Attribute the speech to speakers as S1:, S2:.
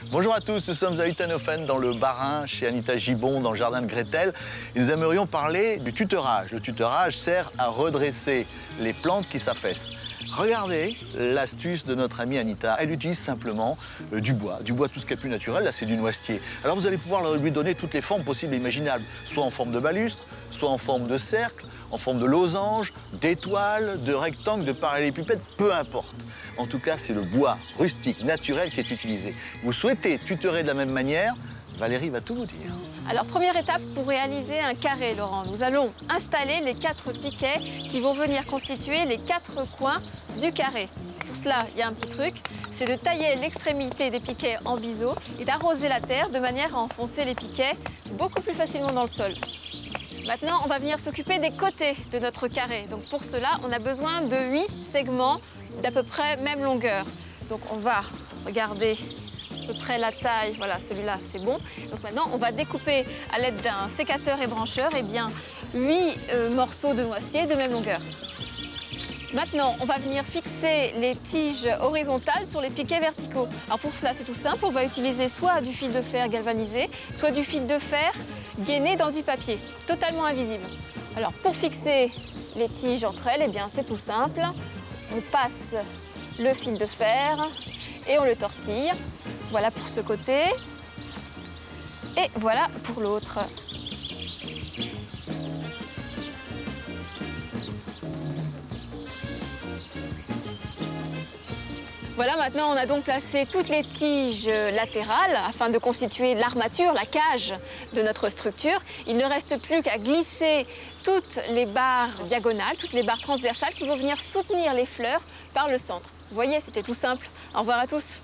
S1: Bonjour à tous, nous sommes à Utenhofen dans le Bas-Rhin, chez Anita Gibon, dans le jardin de Gretel. Et nous aimerions parler du tutorage. Le tutorage sert à redresser les plantes qui s'affaissent. Regardez l'astuce de notre amie Anita. Elle utilise simplement du bois tout ce qui est plus naturel. Là, c'est du noisetier. Alors, vous allez pouvoir lui donner toutes les formes possibles et imaginables, soit en forme de balustre, soit en forme de cercle, en forme de losange, d'étoile, de rectangle, de parallélépipède, peu importe. En tout cas, c'est le bois rustique, naturel qui est utilisé. Vous souhaitez tutorer de la même manière? Valérie va tout vous dire.
S2: Alors, première étape pour réaliser un carré, Laurent. Nous allons installer les 4 piquets qui vont venir constituer les 4 coins du carré. Pour cela, il y a un petit truc, c'est de tailler l'extrémité des piquets en biseau et d'arroser la terre de manière à enfoncer les piquets beaucoup plus facilement dans le sol. Maintenant, on va venir s'occuper des côtés de notre carré. Donc pour cela, on a besoin de 8 segments d'à peu près même longueur. Donc on va regarder à peu près la taille, voilà, celui-là, c'est bon. Donc maintenant, on va découper à l'aide d'un sécateur et brancheur, 8 morceaux de noisetier de même longueur. Maintenant, on va venir fixer les tiges horizontales sur les piquets verticaux. Alors pour cela, c'est tout simple, on va utiliser soit du fil de fer galvanisé, soit du fil de fer gainé dans du papier, totalement invisible. Alors pour fixer les tiges entre elles, c'est tout simple. On passe le fil de fer et on le tortille. Voilà pour ce côté et voilà pour l'autre. Voilà, maintenant on a donc placé toutes les tiges latérales afin de constituer l'armature, la cage de notre structure. Il ne reste plus qu'à glisser toutes les barres diagonales, toutes les barres transversales qui vont venir soutenir les fleurs par le centre. Vous voyez, c'était tout simple. Au revoir à tous.